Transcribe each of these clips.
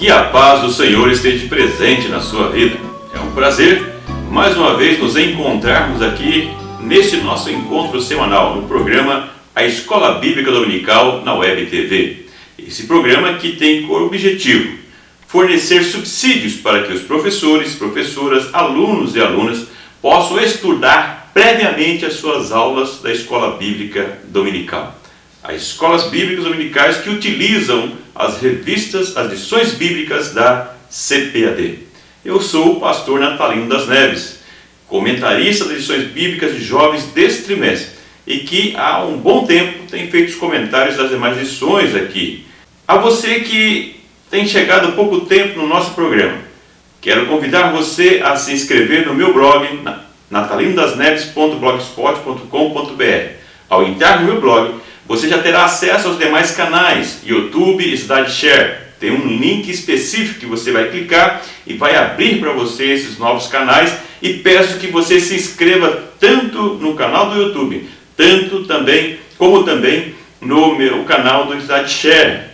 Que a paz do Senhor esteja presente na sua vida. É um prazer, mais uma vez, nos encontrarmos aqui nesse nosso encontro semanal no programa A Escola Bíblica Dominical na Web TV. Esse programa que tem por objetivo fornecer subsídios para que os professores, professoras, alunos e alunas possam estudar previamente as suas aulas da Escola Bíblica Dominical. As escolas bíblicas dominicais que utilizam as revistas, as lições bíblicas da CPAD. Eu sou o pastor Natalino das Neves, comentarista das lições bíblicas de jovens deste trimestre e que há um bom tempo tem feito os comentários das demais lições aqui. A você que tem chegado há pouco tempo no nosso programa, quero convidar você a se inscrever no meu blog natalinodasneves.blogspot.com.br. Ao entrar no meu blog, você já terá acesso aos demais canais, YouTube e SlideShare. Tem um link específico que você vai clicar e vai abrir para você esses novos canais. E peço que você se inscreva tanto no canal do YouTube, como também no meu canal do SlideShare.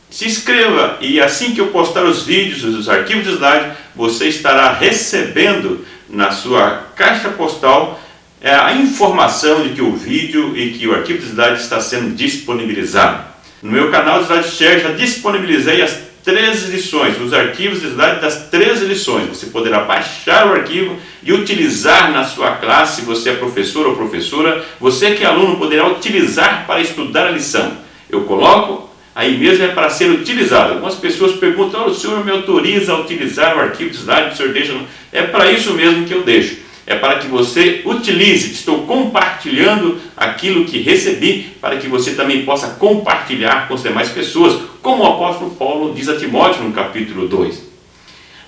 Se inscreva e assim que eu postar os vídeos, os arquivos de slide, você estará recebendo na sua caixa postal a informação de que o vídeo e que o arquivo de slide está sendo disponibilizado. No meu canal de SlideShare já disponibilizei as 13 lições, os arquivos de slide das 13 lições. Você poderá baixar o arquivo e utilizar na sua classe, se você é professor ou professora, você que é aluno poderá utilizar para estudar a lição. Eu coloco aí mesmo, é para ser utilizado. Algumas pessoas perguntam, o senhor me autoriza a utilizar o arquivo de slide? O senhor deixa? É para isso mesmo que eu deixo. É para que você utilize. Estou compartilhando aquilo que recebi para que você também possa compartilhar com as demais pessoas, como o apóstolo Paulo diz a Timóteo no capítulo 2.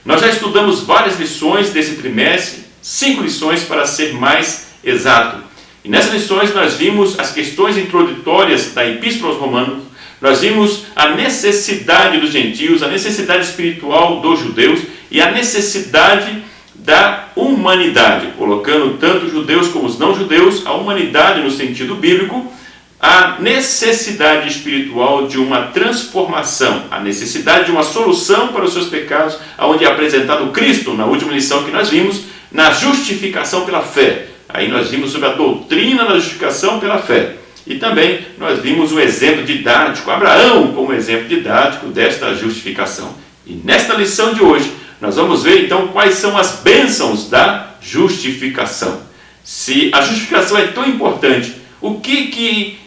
Nós já estudamos várias lições desse trimestre, 5 lições para ser mais exato. E nessas lições nós vimos as questões introdutórias da Epístola aos Romanos, nós vimos a necessidade dos gentios, a necessidade espiritual dos judeus e a necessidade da humanidade, colocando tanto os judeus como os não-judeus, a humanidade no sentido bíblico, a necessidade espiritual de uma transformação, a necessidade de uma solução para os seus pecados, onde é apresentado Cristo, na última lição que nós vimos, na justificação pela fé. Aí nós vimos sobre a doutrina da justificação pela fé. E também nós vimos o exemplo didático, Abraão como exemplo didático desta justificação. E nesta lição de hoje, nós vamos ver então quais são as bênçãos da justificação. Se a justificação é tão importante, o que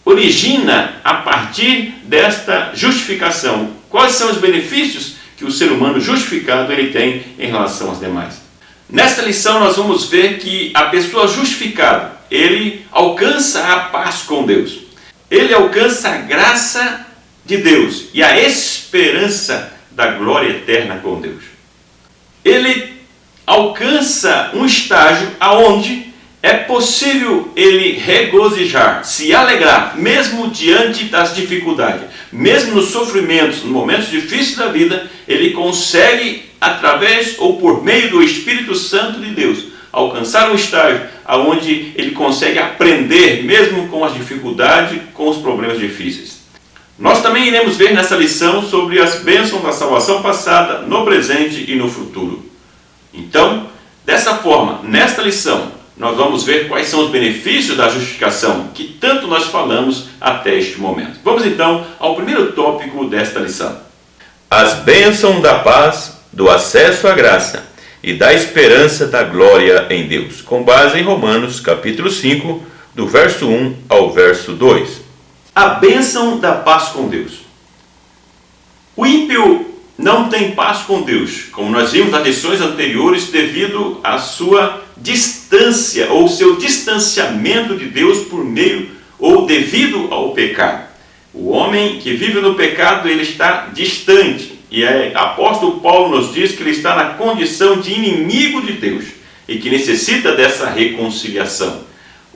origina a partir desta justificação? Quais são os benefícios que o ser humano justificado ele tem em relação aos demais? Nesta lição nós vamos ver que a pessoa justificada, ele alcança a paz com Deus. Ele alcança a graça de Deus e a esperança da glória eterna com Deus. Ele alcança um estágio aonde é possível ele regozijar, se alegrar, mesmo diante das dificuldades, mesmo nos sofrimentos, nos momentos difíceis da vida, ele consegue, através ou por meio do Espírito Santo de Deus, alcançar um estágio aonde ele consegue aprender, mesmo com as dificuldades, com os problemas difíceis. Nós também iremos ver nessa lição sobre as bênçãos da salvação passada, no presente e no futuro. Então, dessa forma, nesta lição, nós vamos ver quais são os benefícios da justificação, que tanto nós falamos até este momento. Vamos então ao primeiro tópico desta lição. As bênçãos da paz, do acesso à graça e da esperança da glória em Deus, com base em Romanos capítulo 5, do verso 1 ao verso 2. A bênção da paz com Deus. O ímpio não tem paz com Deus, como nós vimos nas lições anteriores, devido à sua distância ou seu distanciamento de Deus por meio ou devido ao pecado. O homem que vive no pecado, ele está distante. E o apóstolo Paulo nos diz que ele está na condição de inimigo de Deus e que necessita dessa reconciliação.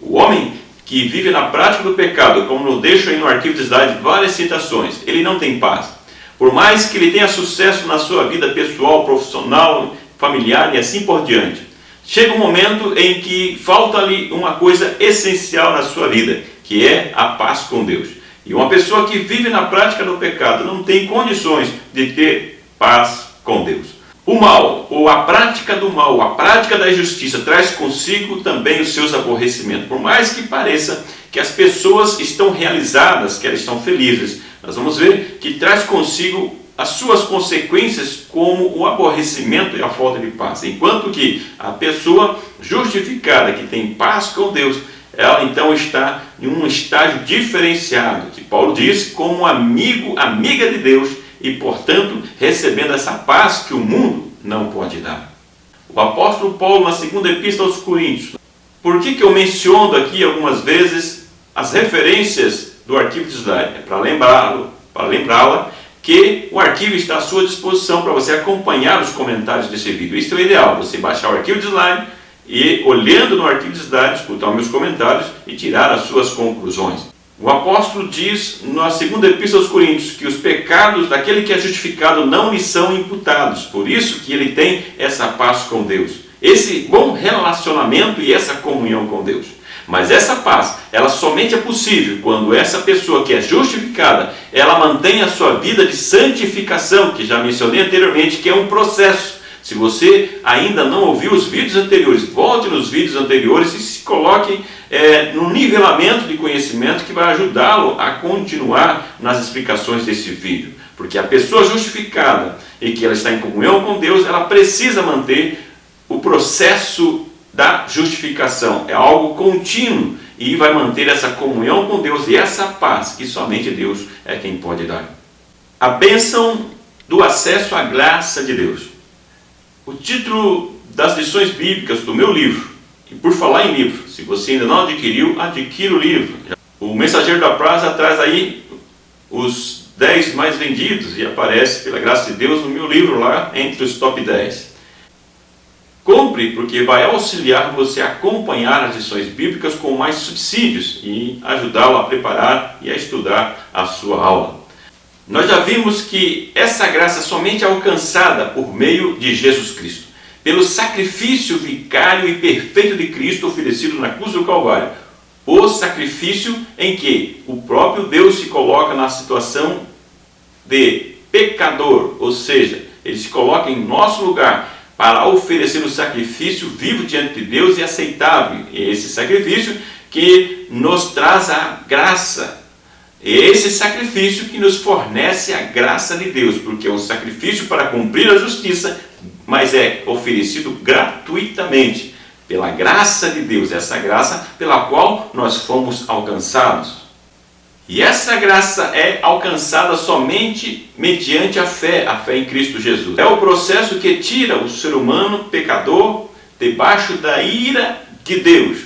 O homem que vive na prática do pecado, como nos deixa aí no arquivo de slide várias citações, ele não tem paz. Por mais que ele tenha sucesso na sua vida pessoal, profissional, familiar e assim por diante, chega um momento em que falta-lhe uma coisa essencial na sua vida, que é a paz com Deus. E uma pessoa que vive na prática do pecado não tem condições de ter paz com Deus. O mal, ou a prática do mal, a prática da injustiça, traz consigo também os seus aborrecimentos. Por mais que pareça que as pessoas estão realizadas, que elas estão felizes, nós vamos ver que traz consigo as suas consequências, como o aborrecimento e a falta de paz. Enquanto que a pessoa justificada, que tem paz com Deus, ela então está em um estágio diferenciado, que Paulo diz, como amigo, amiga de Deus, e portanto recebendo essa paz que o mundo não pode dar. O apóstolo Paulo, na segunda epístola aos Coríntios, por que eu menciono aqui algumas vezes as referências do arquivo de slide? É para lembrá-la que o arquivo está à sua disposição para você acompanhar os comentários desse vídeo. Isso é o ideal, você baixar o arquivo de slide e, olhando no arquivo de slide, escutar os meus comentários e tirar as suas conclusões. O apóstolo diz na segunda epístola aos Coríntios que os pecados daquele que é justificado não lhe são imputados, por isso que ele tem essa paz com Deus, esse bom relacionamento e essa comunhão com Deus. Mas essa paz, ela somente é possível quando essa pessoa que é justificada, ela mantém a sua vida de santificação, que já mencionei anteriormente, que é um processo. Se você ainda não ouviu os vídeos anteriores, volte nos vídeos anteriores e se coloque no nivelamento de conhecimento que vai ajudá-lo a continuar nas explicações desse vídeo. Porque a pessoa justificada e que ela está em comunhão com Deus, ela precisa manter o processo da justificação. É algo contínuo e vai manter essa comunhão com Deus e essa paz que somente Deus é quem pode dar. A bênção do acesso à graça de Deus. O título das lições bíblicas do meu livro, e por falar em livro, se você ainda não adquiriu, adquira o livro. O Mensageiro da Paz traz aí os 10 mais vendidos e aparece, pela graça de Deus, no meu livro lá entre os top 10. Compre, porque vai auxiliar você a acompanhar as lições bíblicas com mais subsídios e ajudá-lo a preparar e a estudar a sua aula. Nós já vimos que essa graça somente é alcançada por meio de Jesus Cristo, pelo sacrifício vicário e perfeito de Cristo oferecido na cruz do Calvário. O sacrifício em que o próprio Deus se coloca na situação de pecador, ou seja, ele se coloca em nosso lugar para oferecer o sacrifício vivo diante de Deus e aceitável. Esse sacrifício que nos traz a graça. Esse sacrifício que nos fornece a graça de Deus, porque é um sacrifício para cumprir a justiça, mas é oferecido gratuitamente pela graça de Deus, essa graça pela qual nós fomos alcançados. E essa graça é alcançada somente mediante a fé em Cristo Jesus. É o processo que tira o ser humano pecador debaixo da ira de Deus.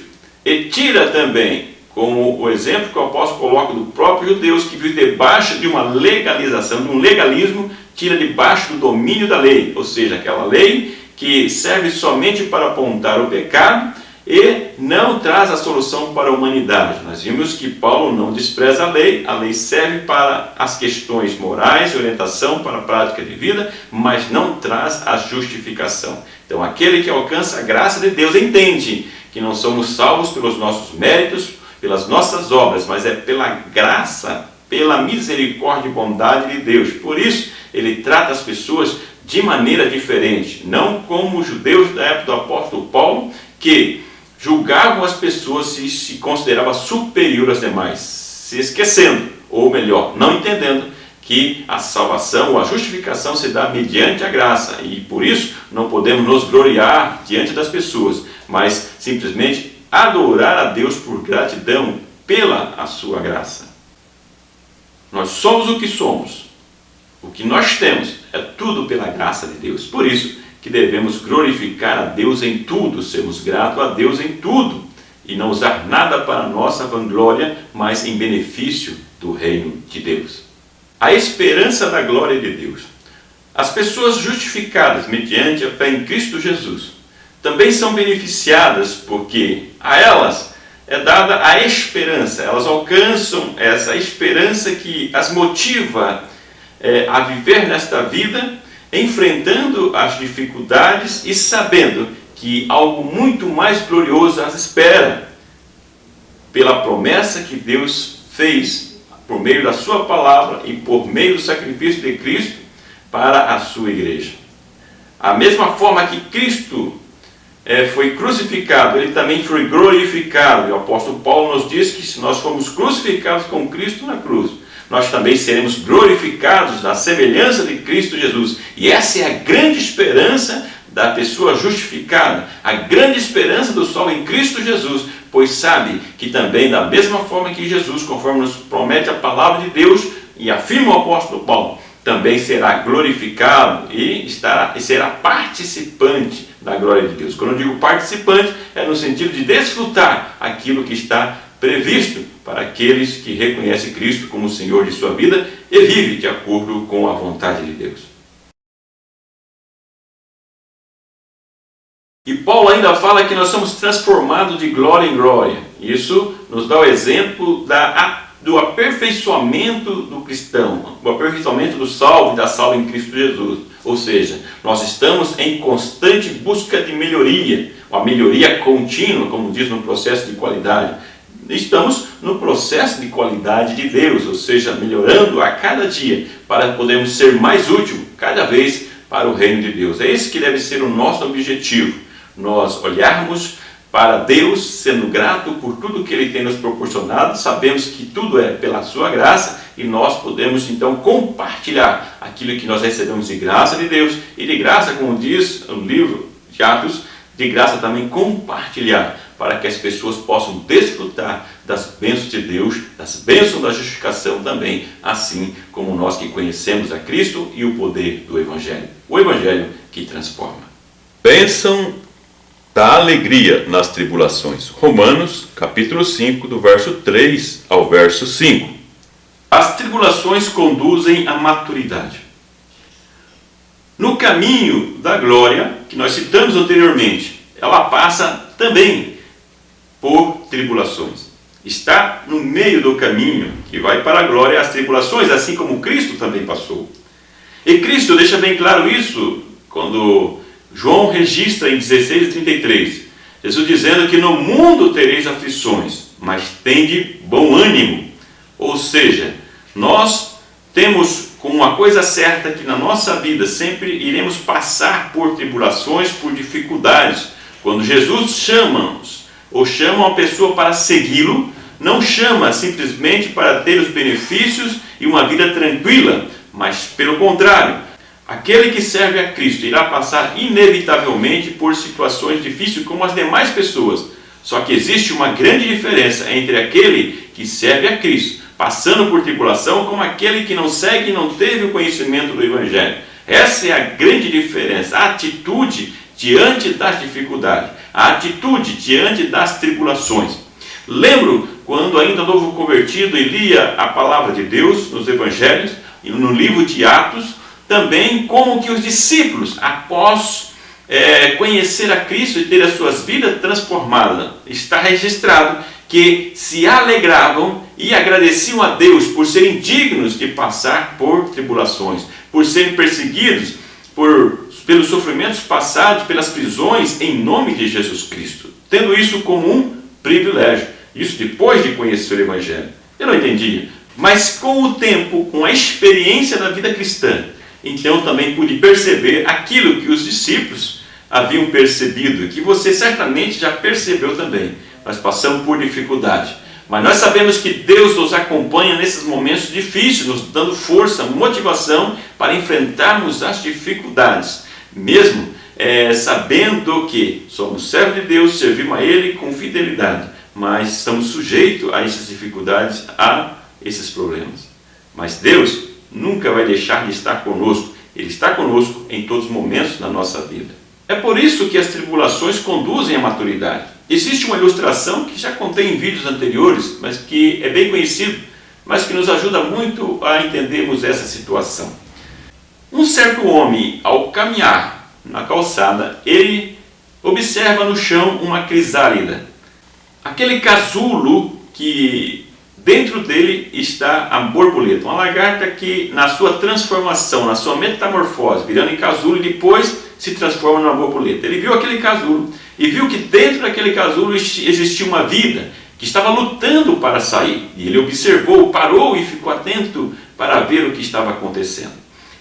E tira também, como o exemplo que o apóstolo coloca do próprio Deus, que vive debaixo de uma legalização, de um legalismo, tira debaixo do domínio da lei, ou seja, aquela lei que serve somente para apontar o pecado e não traz a solução para a humanidade. Nós vimos que Paulo não despreza a lei serve para as questões morais, orientação para a prática de vida, mas não traz a justificação. Então aquele que alcança a graça de Deus entende que não somos salvos pelos nossos méritos, pelas nossas obras, mas é pela graça, pela misericórdia e bondade de Deus. Por isso, ele trata as pessoas de maneira diferente, não como os judeus da época do apóstolo Paulo, que julgavam as pessoas e se consideravam superior às demais, se esquecendo, ou melhor, não entendendo, que a salvação ou a justificação se dá mediante a graça, e por isso não podemos nos gloriar diante das pessoas, mas simplesmente adorar a Deus por gratidão pela a sua graça. Nós somos o que somos. O que nós temos é tudo pela graça de Deus. Por isso que devemos glorificar a Deus em tudo, sermos gratos a Deus em tudo e não usar nada para a nossa vanglória, mas em benefício do reino de Deus. A esperança da glória de Deus. As pessoas justificadas mediante a fé em Cristo Jesus também são beneficiadas porque a elas é dada a esperança. Elas alcançam essa esperança que as motiva a viver nesta vida, enfrentando as dificuldades e sabendo que algo muito mais glorioso as espera, pela promessa que Deus fez por meio da sua palavra e por meio do sacrifício de Cristo, para a sua igreja. A mesma forma que Cristo foi crucificado, ele também foi glorificado. E o apóstolo Paulo nos diz que se nós formos crucificados com Cristo na cruz, nós também seremos glorificados na semelhança de Cristo Jesus. E essa é a grande esperança da pessoa justificada, a grande esperança do salvo em Cristo Jesus, pois sabe que também da mesma forma que Jesus, conforme nos promete a palavra de Deus e afirma o apóstolo Paulo, também será glorificado e será participante da glória de Deus. Quando eu digo participante, é no sentido de desfrutar aquilo que está previsto para aqueles que reconhecem Cristo como Senhor de sua vida e vivem de acordo com a vontade de Deus. E Paulo ainda fala que nós somos transformados de glória em glória. Isso nos dá o exemplo do aperfeiçoamento do cristão, do aperfeiçoamento do salvo e da salva em Cristo Jesus. Ou seja, nós estamos em constante busca de melhoria, uma melhoria contínua, como diz no processo de qualidade. Estamos no processo de qualidade de Deus, ou seja, melhorando a cada dia para podermos ser mais úteis cada vez para o reino de Deus. É esse que deve ser o nosso objetivo. Nós olharmos para Deus, sendo grato por tudo que Ele tem nos proporcionado, sabemos que tudo é pela sua graça e nós podemos então compartilhar aquilo que nós recebemos de graça de Deus e de graça, como diz o livro de Atos, de graça também compartilhar para que as pessoas possam desfrutar das bênçãos de Deus, das bênçãos da justificação também, assim como nós que conhecemos a Cristo e o poder do Evangelho. O Evangelho que transforma. Bênção da alegria nas tribulações. Romanos, capítulo 5, do verso 3 ao verso 5. As tribulações conduzem à maturidade. No caminho da glória, que nós citamos anteriormente, ela passa também por tribulações. Está no meio do caminho que vai para a glória as tribulações, assim como Cristo também passou. E Cristo deixa bem claro isso quando João registra em 16:33, Jesus dizendo que no mundo tereis aflições, mas tende bom ânimo. Ou seja, nós temos como uma coisa certa que na nossa vida sempre iremos passar por tribulações, por dificuldades. Quando Jesus chama-nos, ou chama uma pessoa para segui-lo, não chama simplesmente para ter os benefícios e uma vida tranquila, mas pelo contrário, aquele que serve a Cristo irá passar inevitavelmente por situações difíceis como as demais pessoas. Só que existe uma grande diferença entre aquele que serve a Cristo, passando por tribulação, como aquele que não segue e não teve o conhecimento do Evangelho. Essa é a grande diferença, a atitude diante das dificuldades, a atitude diante das tribulações. Lembro quando ainda novo convertido e lia a palavra de Deus nos Evangelhos e no livro de Atos, também como que os discípulos, após conhecer a Cristo e ter as suas vidas transformadas, está registrado que se alegravam e agradeciam a Deus por serem dignos de passar por tribulações, por serem perseguidos pelos sofrimentos passados, pelas prisões, em nome de Jesus Cristo, tendo isso como um privilégio, isso depois de conhecer o Evangelho. Eu não entendia, mas com o tempo, com a experiência da vida cristã, então também pude perceber aquilo que os discípulos haviam percebido, que você certamente já percebeu também. Nós passamos por dificuldade, mas nós sabemos que Deus nos acompanha nesses momentos difíceis, nos dando força, motivação para enfrentarmos as dificuldades, mesmo sabendo que somos servos de Deus, servimos a Ele com fidelidade, mas estamos sujeitos a essas dificuldades, a esses problemas. Mas Deus nunca vai deixar de estar conosco. Ele está conosco em todos os momentos da nossa vida. É por isso que as tribulações conduzem à maturidade. Existe uma ilustração que já contei em vídeos anteriores, mas que é bem conhecido, mas que nos ajuda muito a entendermos essa situação. Um certo homem, ao caminhar na calçada, ele observa no chão uma crisálida. Aquele casulo que dentro dele está a borboleta, uma lagarta que na sua transformação, na sua metamorfose, virando em casulo e depois se transforma numa borboleta. Ele viu aquele casulo e viu que dentro daquele casulo existia uma vida que estava lutando para sair. E ele observou, parou e ficou atento para ver o que estava acontecendo.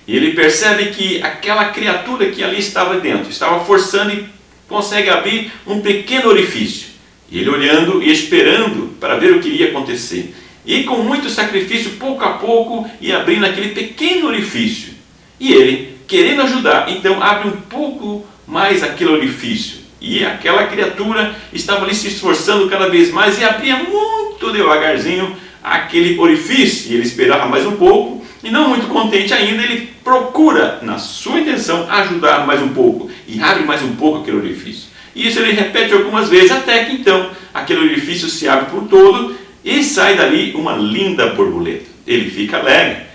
E ele percebe que aquela criatura que ali estava dentro, estava forçando e consegue abrir um pequeno orifício. E ele olhando e esperando para ver o que iria acontecer. E com muito sacrifício, pouco a pouco, ia abrindo aquele pequeno orifício. E ele, querendo ajudar, então abre um pouco mais aquele orifício. E aquela criatura estava ali se esforçando cada vez mais e abria muito devagarzinho aquele orifício. E ele esperava mais um pouco. E não muito contente ainda, ele procura, na sua intenção, ajudar mais um pouco. E abre mais um pouco aquele orifício. E isso ele repete algumas vezes, até que então aquele orifício se abre por todo e sai dali uma linda borboleta. Ele fica alegre,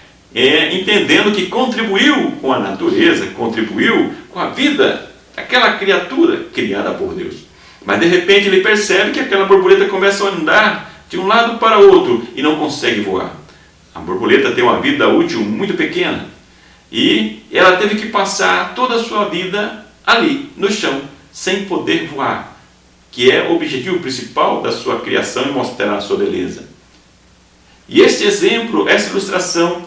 entendendo que contribuiu com a natureza, contribuiu com a vida daquela criatura criada por Deus. Mas de repente ele percebe que aquela borboleta começa a andar de um lado para o outro e não consegue voar. A borboleta tem uma vida útil muito pequena e ela teve que passar toda a sua vida ali, no chão, sem poder voar, que é o objetivo principal da sua criação e mostrar a sua beleza. E este exemplo, essa ilustração,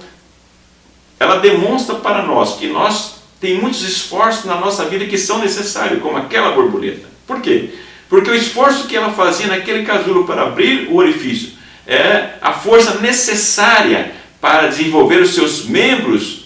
ela demonstra para nós que nós temos muitos esforços na nossa vida que são necessários, como aquela borboleta. Por quê? Porque o esforço que ela fazia naquele casulo para abrir o orifício é a força necessária para desenvolver os seus membros,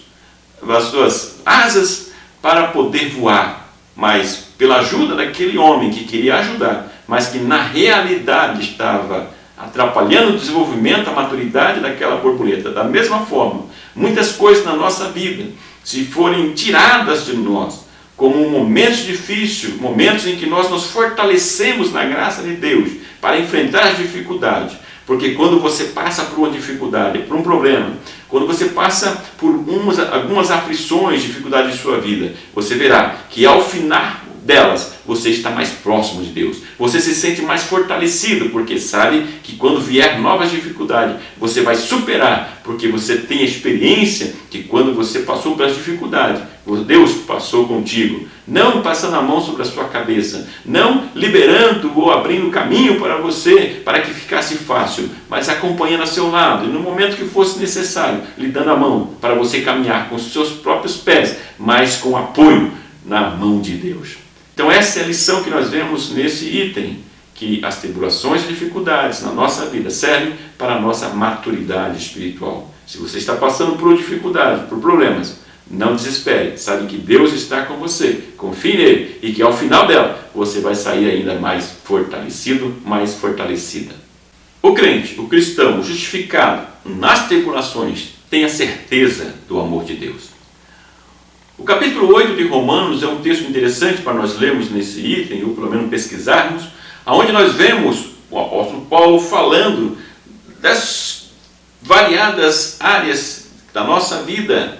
as suas asas, para poder voar. Mas pela ajuda daquele homem que queria ajudar, mas que na realidade estava atrapalhando o desenvolvimento, a maturidade daquela borboleta. Da mesma forma, muitas coisas na nossa vida, se forem tiradas de nós, como momentos difíceis, momentos em que nós nos fortalecemos na graça de Deus para enfrentar as dificuldades. Porque quando você passa por uma dificuldade, por um problema, quando você passa por algumas aflições, dificuldades de sua vida, você verá que ao final delas, você está mais próximo de Deus. Você se sente mais fortalecido, porque sabe que quando vier novas dificuldades, você vai superar, porque você tem a experiência que quando você passou pelas dificuldades, Deus passou contigo, não passando a mão sobre a sua cabeça, não liberando ou abrindo caminho para você, para que ficasse fácil, mas acompanhando a seu lado, e no momento que fosse necessário, lhe dando a mão para você caminhar com os seus próprios pés, mas com apoio na mão de Deus. Então essa é a lição que nós vemos nesse item, que as tribulações e dificuldades na nossa vida servem para a nossa maturidade espiritual. Se você está passando por dificuldades, por problemas, não desespere, sabe que Deus está com você, confie nele e que ao final dela você vai sair ainda mais fortalecido, mais fortalecida. O crente, o cristão, justificado nas tribulações, tem a certeza do amor de Deus. O capítulo 8 de Romanos é um texto interessante para nós lermos nesse item, ou pelo menos pesquisarmos, onde nós vemos o apóstolo Paulo falando das variadas áreas da nossa vida,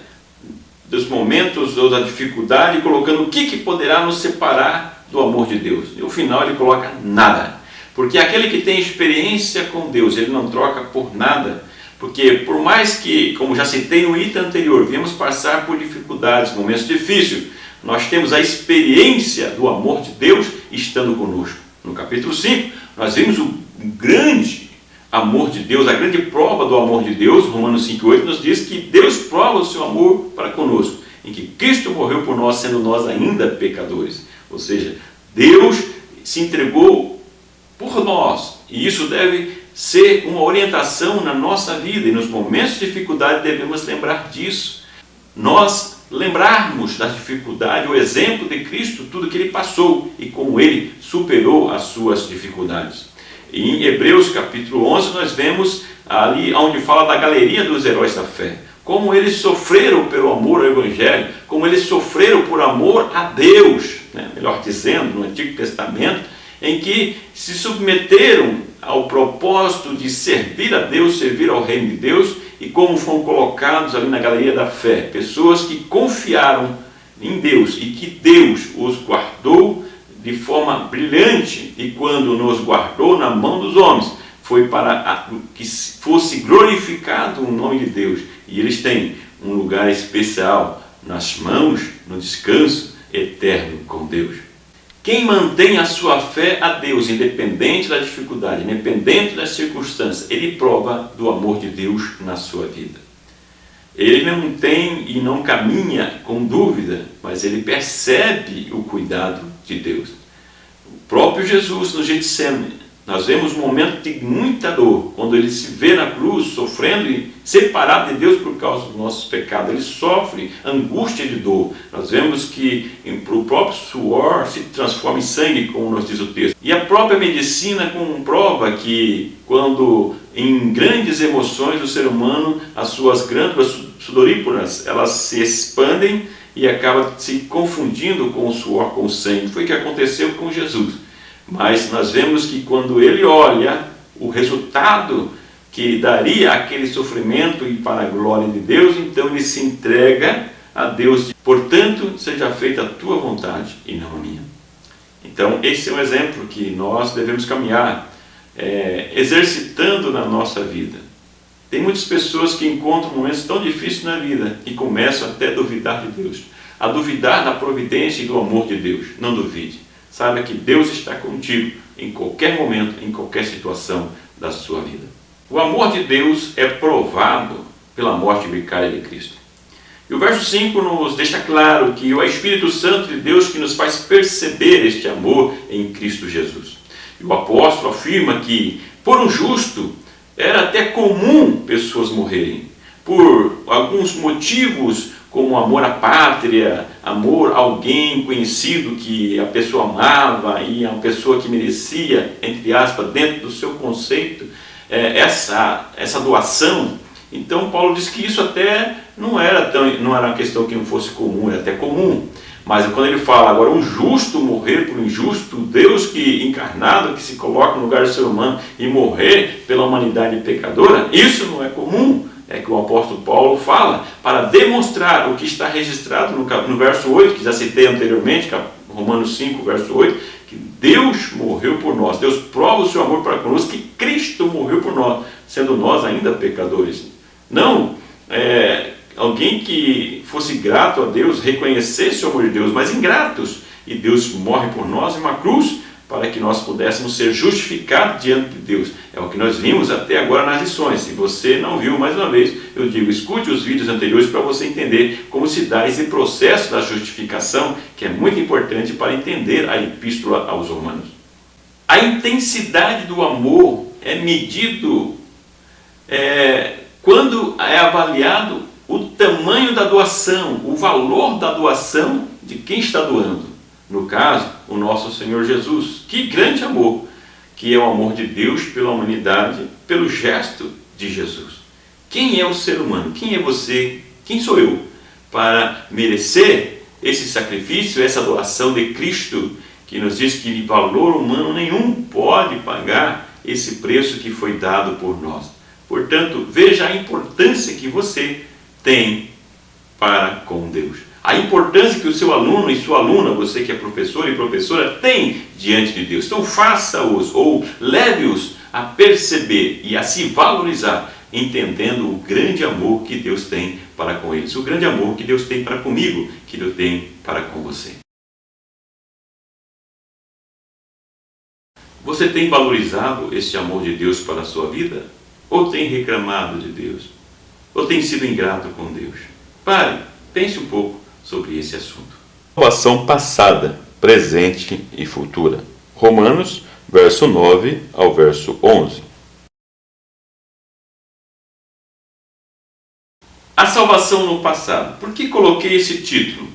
dos momentos ou da dificuldade, colocando o que poderá nos separar do amor de Deus. E no final ele coloca nada. Porque aquele que tem experiência com Deus, ele não troca por nada. Porque por mais que, como já citei no item anterior, viemos passar por dificuldades, momentos difíceis, nós temos a experiência do amor de Deus estando conosco. No capítulo 5, nós vimos o grande amor de Deus, a grande prova do amor de Deus. Romanos 5,8 nos diz que Deus prova o seu amor para conosco, em que Cristo morreu por nós, sendo nós ainda pecadores. Ou seja, Deus se entregou por nós, e isso deve ser uma orientação na nossa vida, e nos momentos de dificuldade devemos lembrar disso. Nós lembrarmos da dificuldade, o exemplo de Cristo, tudo que Ele passou e como Ele superou as suas dificuldades. E em Hebreus capítulo 11 nós vemos ali onde fala da galeria dos heróis da fé, como eles sofreram pelo amor ao Evangelho, como eles sofreram por amor a Deus, melhor dizendo, no Antigo Testamento, em que se submeteram ao propósito de servir a Deus, servir ao reino de Deus, e como foram colocados ali na galeria da fé, pessoas que confiaram em Deus e que Deus os guardou de forma brilhante, e quando nos guardou na mão dos homens, foi para que fosse glorificado o nome de Deus, e eles têm um lugar especial nas mãos, no descanso eterno com Deus. Quem mantém a sua fé a Deus, independente da dificuldade, independente das circunstâncias, ele prova do amor de Deus na sua vida. Ele não tem e não caminha com dúvida, mas ele percebe o cuidado de Deus. O próprio Jesus no Getsemane, nós vemos um momento de muita dor, quando ele se vê na cruz, sofrendo e separado de Deus por causa dos nossos pecados. Ele sofre angústia de dor. Nós vemos que o próprio suor se transforma em sangue, como nos diz o texto. E a própria medicina comprova que quando em grandes emoções do ser humano, as suas glândulas sudoríparas, elas se expandem e acabam se confundindo com o suor, com o sangue. Foi o que aconteceu com Jesus. Mas nós vemos que quando ele olha o resultado que daria aquele sofrimento e para a glória de Deus, então ele se entrega a Deus. Portanto, seja feita a tua vontade e não a minha. Então, esse é um exemplo que nós devemos caminhar, exercitando na nossa vida. Tem muitas pessoas que encontram momentos tão difíceis na vida e começam até a duvidar de Deus, a duvidar da providência e do amor de Deus. Não duvide. Saiba que Deus está contigo em qualquer momento, em qualquer situação da sua vida. O amor de Deus é provado pela morte vicária de Cristo. E o verso 5 nos deixa claro que é o Espírito Santo de Deus que nos faz perceber este amor em Cristo Jesus. E o apóstolo afirma que, por um justo, era até comum pessoas morrerem. Por alguns motivos, como amor à pátria, amor a alguém conhecido que a pessoa amava e a pessoa que merecia, entre aspas, dentro do seu conceito, essa doação. Então Paulo diz que isso até não era uma questão que não fosse comum, era até comum. Mas quando ele fala agora um justo morrer por um injusto, Deus que encarnado, que se coloca no lugar do ser humano e morrer pela humanidade pecadora, isso não é comum. É que o apóstolo Paulo fala para demonstrar o que está registrado no verso 8, que já citei anteriormente, Romanos 5, verso 8, que Deus morreu por nós. Deus prova o seu amor para conosco, que Cristo morreu por nós, sendo nós ainda pecadores. Não alguém que fosse grato a Deus, reconhecesse o amor de Deus, mas ingratos. E Deus morre por nós em uma cruz, para que nós pudéssemos ser justificados diante de Deus. É o que nós vimos até agora nas lições. Se você não viu, mais uma vez, eu digo, escute os vídeos anteriores para você entender como se dá esse processo da justificação, que é muito importante para entender a epístola aos Romanos. A intensidade do amor é medido quando é avaliado o tamanho da doação, o valor da doação de quem está doando. No caso, o nosso Senhor Jesus. Que grande amor, que é o amor de Deus pela humanidade, pelo gesto de Jesus. Quem é o ser humano? Quem é você? Quem sou eu? Para merecer esse sacrifício, essa doação de Cristo, que nos diz que valor humano nenhum pode pagar esse preço que foi dado por nós. Portanto, veja a importância que você tem para com Deus. A importância que o seu aluno e sua aluna, você que é professor e professora, tem diante de Deus. Então faça-os ou leve-os a perceber e a se valorizar, entendendo o grande amor que Deus tem para com eles. O grande amor que Deus tem para comigo, que Deus tem para com você. Você tem valorizado esse amor de Deus para a sua vida? Ou tem reclamado de Deus? Ou tem sido ingrato com Deus? Pare, pense um pouco sobre esse assunto. Salvação passada, presente e futura. Romanos, verso 9 ao verso 11. A salvação no passado. Por que coloquei esse título?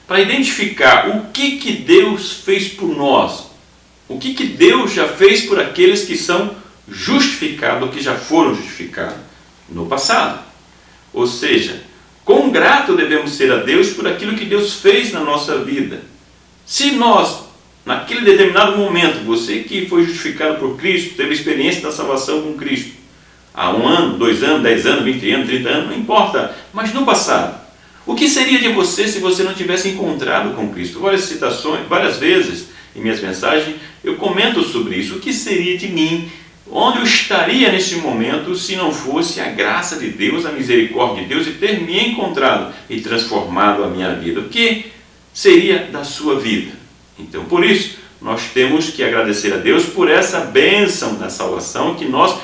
Para identificar o que Deus fez por nós. O que Deus já fez por aqueles que são justificados, que já foram justificados no passado. Ou seja, quão grato devemos ser a Deus por aquilo que Deus fez na nossa vida. Se nós, naquele determinado momento, você que foi justificado por Cristo, teve experiência da salvação com Cristo, há 1 ano, 2 anos, 10 anos, 20 anos, 30 anos, não importa, mas no passado, o que seria de você se você não tivesse encontrado com Cristo? Várias citações, várias vezes em minhas mensagens, eu comento sobre isso. O que seria de mim? Onde eu estaria nesse momento se não fosse a graça de Deus, a misericórdia de Deus e ter me encontrado e transformado a minha vida? O que seria da sua vida? Então, por isso, nós temos que agradecer a Deus por essa bênção da salvação que nós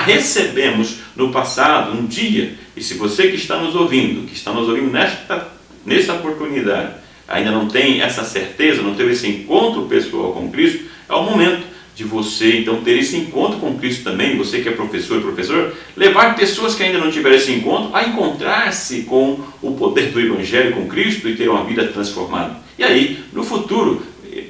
recebemos no passado, um dia. E se você que está nos ouvindo, nessa oportunidade, ainda não tem essa certeza, não teve esse encontro pessoal com Cristo, é o momento de você então ter esse encontro com Cristo também, você que é professor e professor, levar pessoas que ainda não tiveram esse encontro a encontrar-se com o poder do Evangelho, com Cristo, e ter uma vida transformada. E aí, no futuro,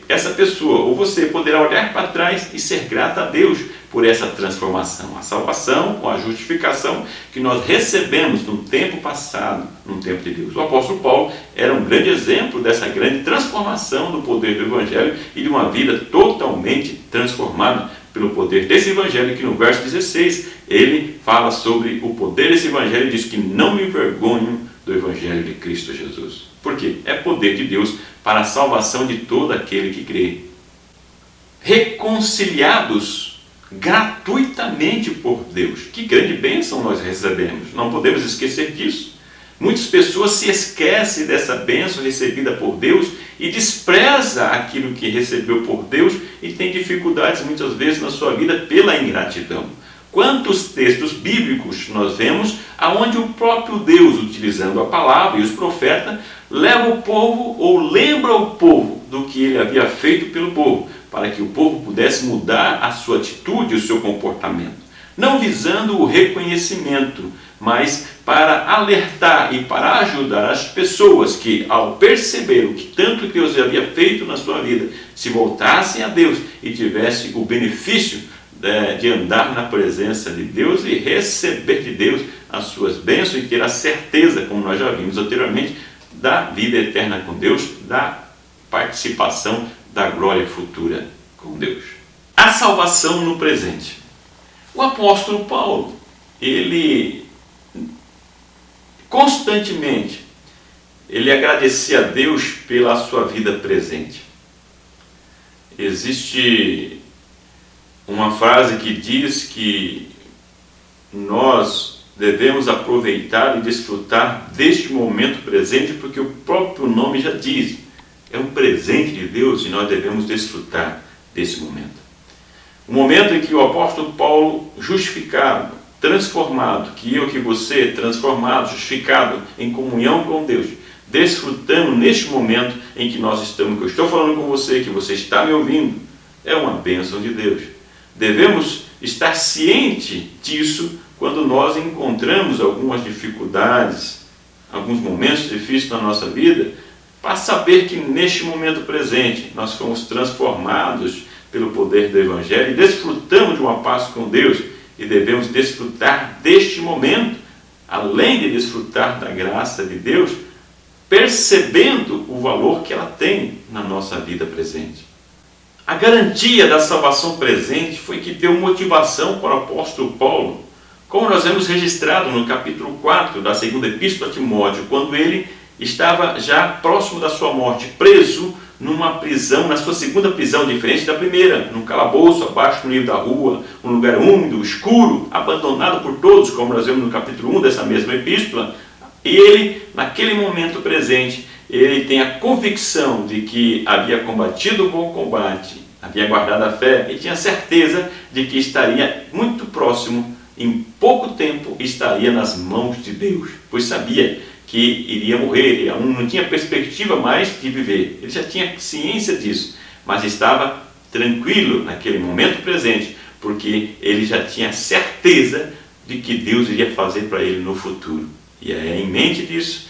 essa pessoa ou você poderá olhar para trás e ser grata a Deus por essa transformação, a salvação ou a justificação que nós recebemos no tempo passado, no tempo de Deus. O apóstolo Paulo era um grande exemplo dessa grande transformação do poder do Evangelho e de uma vida totalmente transformada pelo poder desse Evangelho, que no verso 16 ele fala sobre o poder desse Evangelho e diz que não me envergonho do Evangelho de Cristo Jesus. Por quê? É poder de Deus para a salvação de todo aquele que crê. Reconciliados gratuitamente por Deus. Que grande bênção nós recebemos. Não podemos esquecer disso. Muitas pessoas se esquecem dessa bênção recebida por Deus e despreza aquilo que recebeu por Deus e tem dificuldades muitas vezes na sua vida pela ingratidão. Quantos textos bíblicos nós vemos aonde o próprio Deus, utilizando a palavra e os profetas, leva o povo ou lembra o povo do que ele havia feito pelo povo, para que o povo pudesse mudar a sua atitude, o seu comportamento. Não visando o reconhecimento, mas para alertar e para ajudar as pessoas que, ao perceber o que tanto Deus havia feito na sua vida, se voltassem a Deus e tivessem o benefício de andar na presença de Deus e receber de Deus as suas bênçãos e ter a certeza, como nós já vimos anteriormente, da vida eterna com Deus, da participação da glória futura com Deus. A salvação no presente. O apóstolo Paulo, ele constantemente, ele agradecia a Deus pela sua vida presente. Existe uma frase que diz que nós devemos aproveitar e desfrutar deste momento presente, porque o próprio nome já diz, é um presente de Deus e nós devemos desfrutar desse momento. O momento em que o apóstolo Paulo, justificado, transformado, que eu, que você, transformado, justificado em comunhão com Deus, desfrutando neste momento em que nós estamos, que eu estou falando com você, que você está me ouvindo, é uma bênção de Deus. Devemos estar ciente disso quando nós encontramos algumas dificuldades, alguns momentos difíceis na nossa vida, para saber que neste momento presente nós fomos transformados pelo poder do Evangelho e desfrutamos de uma paz com Deus e devemos desfrutar deste momento, além de desfrutar da graça de Deus, percebendo o valor que ela tem na nossa vida presente. A garantia da salvação presente foi que deu motivação para o apóstolo Paulo, como nós vemos registrado no capítulo 4 da segunda epístola a Timóteo, quando ele estava já próximo da sua morte, preso numa prisão, na sua segunda prisão, diferente da primeira, num calabouço, abaixo no meio da rua, um lugar úmido, escuro, abandonado por todos, como nós vemos no capítulo 1 dessa mesma epístola. E ele, naquele momento presente, ele tem a convicção de que havia combatido o bom combate, havia guardado a fé e tinha certeza de que estaria muito próximo, em pouco tempo estaria nas mãos de Deus, pois sabia que iria morrer, ele não tinha perspectiva mais de viver, ele já tinha ciência disso, mas estava tranquilo naquele momento presente, porque ele já tinha certeza de que Deus iria fazer para ele no futuro. E é em mente disso,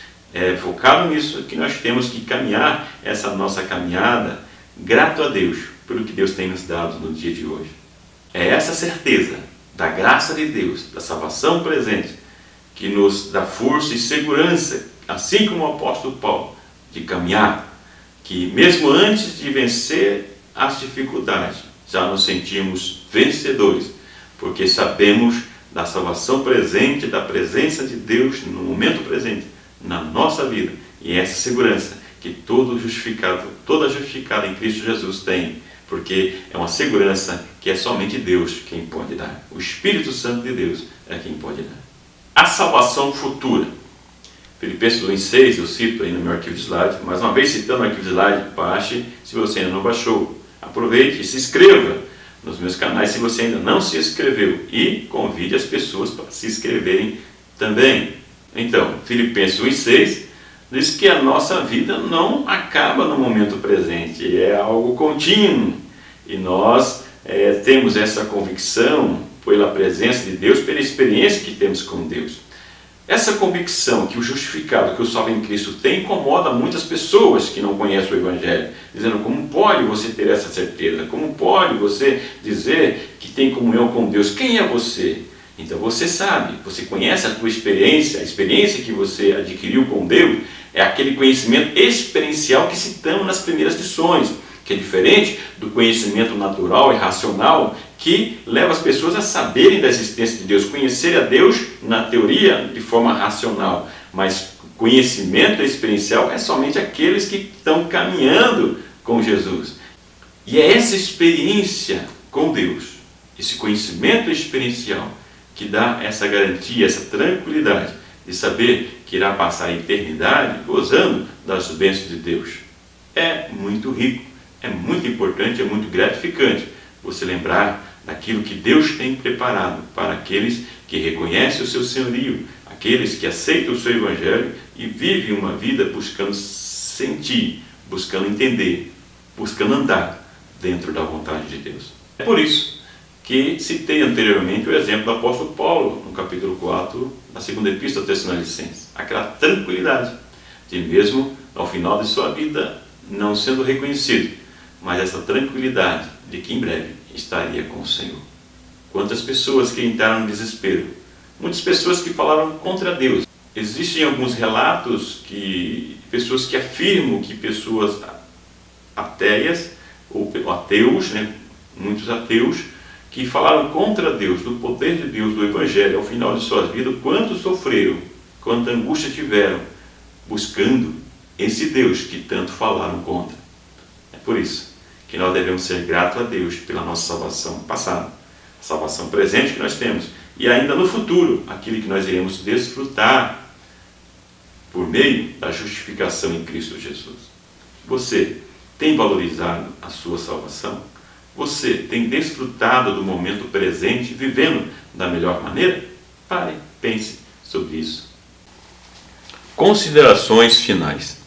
focado nisso, que nós temos que caminhar essa nossa caminhada, grato a Deus pelo que Deus tem nos dado no dia de hoje. É essa certeza da graça de Deus, da salvação presente, que nos dá força e segurança, assim como o apóstolo Paulo, de caminhar, que mesmo antes de vencer as dificuldades, já nos sentimos vencedores, porque sabemos da salvação presente, da presença de Deus no momento presente, na nossa vida, e essa segurança que toda justificada em Cristo Jesus tem, porque é uma segurança que é somente Deus quem pode dar. O Espírito Santo de Deus é quem pode dar. A salvação futura. Filipenses 1:6, eu cito aí no meu arquivo de slide, mais uma vez citando o arquivo de slide, baixe, se você ainda não baixou. Aproveite e se inscreva nos meus canais se você ainda não se inscreveu, e convide as pessoas para se inscreverem também. Então, Filipenses 1,6 diz que a nossa vida não acaba no momento presente, é algo contínuo, e nós temos essa convicção pela presença de Deus, pela experiência que temos com Deus. Essa convicção que o justificado, que o salvo em Cristo tem, incomoda muitas pessoas que não conhecem o Evangelho, dizendo: como pode você ter essa certeza? Como pode você dizer que tem comunhão com Deus? Quem é você? Então você sabe, você conhece a tua experiência, a experiência que você adquiriu com Deus é aquele conhecimento experiencial que citamos nas primeiras lições, que é diferente do conhecimento natural e racional que leva as pessoas a saberem da existência de Deus, conhecer a Deus na teoria de forma racional, mas conhecimento experiencial é somente aqueles que estão caminhando com Jesus. E é essa experiência com Deus, esse conhecimento experiencial, que dá essa garantia, essa tranquilidade de saber que irá passar a eternidade gozando das bênçãos de Deus. É muito rico, é muito importante, é muito gratificante você lembrar daquilo que Deus tem preparado para aqueles que reconhecem o seu senhorio, aqueles que aceitam o seu Evangelho e vivem uma vida buscando sentir, buscando entender, buscando andar dentro da vontade de Deus. É por isso que citei anteriormente o exemplo do apóstolo Paulo, no capítulo 4 da segunda epístola aos Tessalonicenses. Aquela tranquilidade de mesmo ao final de sua vida não sendo reconhecido, mas essa tranquilidade de que em breve estaria com o Senhor. Quantas pessoas que entraram no desespero, muitas pessoas que falaram contra Deus. Existem alguns relatos que pessoas que afirmam que pessoas ateias ou ateus, muitos ateus, que falaram contra Deus, do poder de Deus, do Evangelho, ao final de suas vidas, quanto sofreram, quanta angústia tiveram, buscando esse Deus que tanto falaram contra. É por isso que nós devemos ser gratos a Deus pela nossa salvação passada, a salvação presente que nós temos, e ainda no futuro, aquilo que nós iremos desfrutar por meio da justificação em Cristo Jesus. Você tem valorizado a sua salvação? Você tem desfrutado do momento presente, vivendo da melhor maneira? Pare, pense sobre isso. Considerações finais.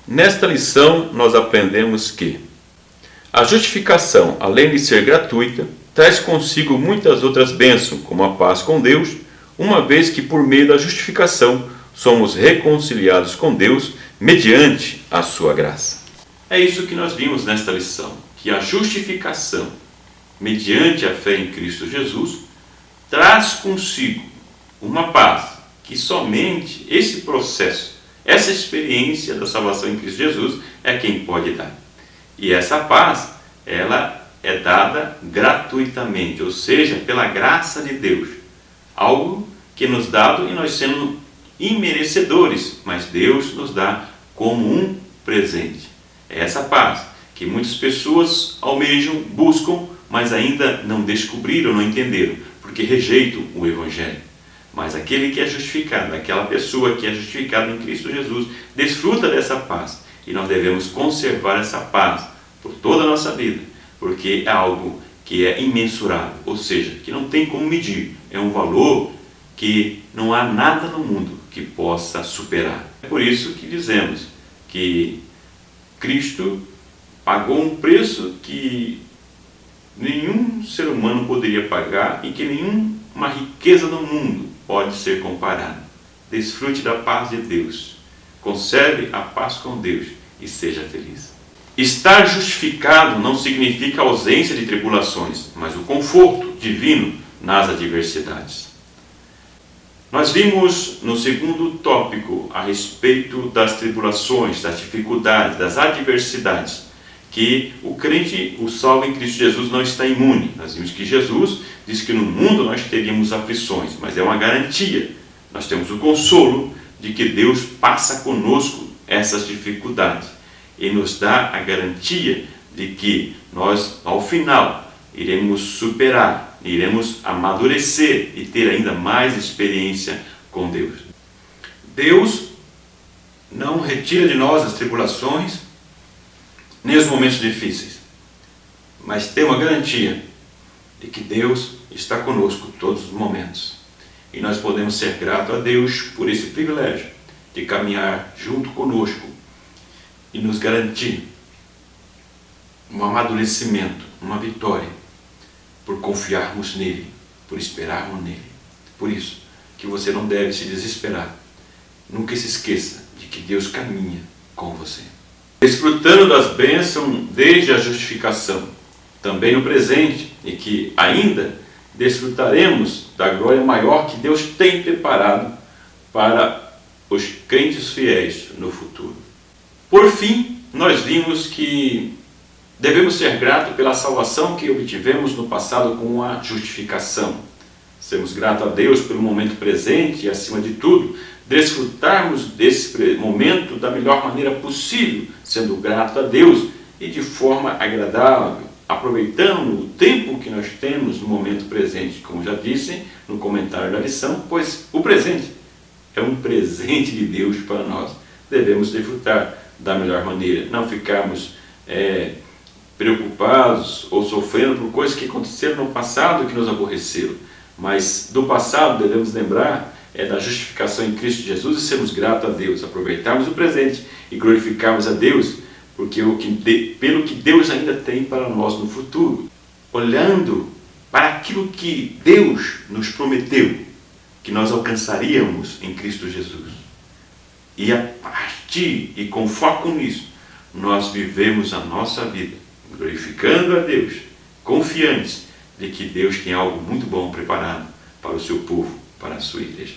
Nesta lição, nós aprendemos que a justificação, além de ser gratuita, traz consigo muitas outras bênçãos, como a paz com Deus, uma vez que por meio da justificação somos reconciliados com Deus mediante a sua graça. É isso que nós vimos nesta lição, que a justificação, mediante a fé em Cristo Jesus, traz consigo uma paz que somente esse processo, essa experiência da salvação em Cristo Jesus é quem pode dar. E essa paz, ela é dada gratuitamente, ou seja, pela graça de Deus. Algo que nos dado e nós sendo imerecedores, mas Deus nos dá como um presente. É essa paz que muitas pessoas almejam, buscam, mas ainda não descobriram, não entenderam, porque rejeitam o Evangelho. Mas aquele que é justificado, aquela pessoa que é justificada em Cristo Jesus, desfruta dessa paz. E nós devemos conservar essa paz por toda a nossa vida, porque é algo que é imensurável, ou seja, que não tem como medir. É um valor que não há nada no mundo que possa superar. É por isso que dizemos que Cristo pagou um preço que nenhum ser humano poderia pagar e que nenhuma riqueza no mundo pode ser comparada. Desfrute da paz de Deus, conserve a paz com Deus e seja feliz. Estar justificado não significa ausência de tribulações, mas o conforto divino nas adversidades. Nós vimos no segundo tópico a respeito das tribulações, das dificuldades, das adversidades, que o crente, o salvo em Cristo Jesus, não está imune. Nós vimos que Jesus disse que no mundo nós teríamos aflições, mas é uma garantia. Nós temos o consolo de que Deus passa conosco essas dificuldades e nos dá a garantia de que nós, ao final, iremos superar, iremos amadurecer e ter ainda mais experiência com Deus. Deus não retira de nós as tribulações nem os momentos difíceis, mas tem uma garantia de que Deus está conosco todos os momentos. E nós podemos ser gratos a Deus por esse privilégio de caminhar junto conosco e nos garantir um amadurecimento, uma vitória, por confiarmos nele, por esperarmos nele. Por isso que você não deve se desesperar. Nunca se esqueça de que Deus caminha com você. Desfrutando das bênçãos desde a justificação, também no presente, e que ainda desfrutaremos da glória maior que Deus tem preparado para os crentes fiéis no futuro. Por fim, nós vimos que devemos ser gratos pela salvação que obtivemos no passado com a justificação. Sermos gratos a Deus pelo momento presente e, acima de tudo, desfrutarmos desse momento da melhor maneira possível, sendo grato a Deus e de forma agradável, aproveitando o tempo que nós temos no momento presente, como já disse no comentário da lição, pois o presente é um presente de Deus para nós. Devemos desfrutar da melhor maneira, não ficarmos preocupados ou sofrendo por coisas que aconteceram no passado que nos aborreceram, mas do passado devemos lembrar da justificação em Cristo Jesus e sermos gratos a Deus, aproveitarmos o presente e glorificarmos a Deus pelo que Deus ainda tem para nós no futuro, olhando para aquilo que Deus nos prometeu que nós alcançaríamos em Cristo Jesus. E a partir e com foco nisso, nós vivemos a nossa vida glorificando a Deus, confiantes de que Deus tem algo muito bom preparado para o seu povo, para a sua igreja.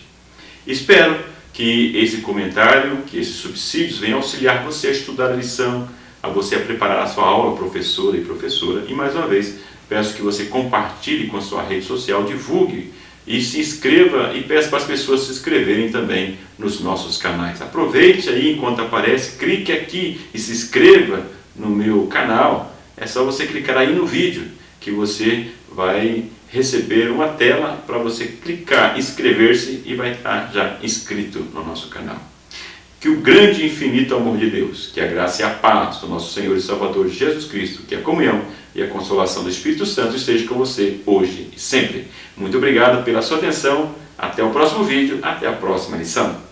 Espero que esse comentário, que esses subsídios venham auxiliar você a estudar a lição, a você a preparar a sua aula, professora e professora. E mais uma vez, peço que você compartilhe com a sua rede social, divulgue e se inscreva, e peço para as pessoas se inscreverem também nos nossos canais. Aproveite aí enquanto aparece, clique aqui e se inscreva no meu canal. É só você clicar aí no vídeo que você vai receber uma tela para você clicar, inscrever-se e vai estar já inscrito no nosso canal. Que o grande e infinito amor de Deus, que a graça e a paz do nosso Senhor e Salvador Jesus Cristo, que a comunhão e a consolação do Espírito Santo esteja com você hoje e sempre. Muito obrigado pela sua atenção. Até o próximo vídeo, até a próxima lição.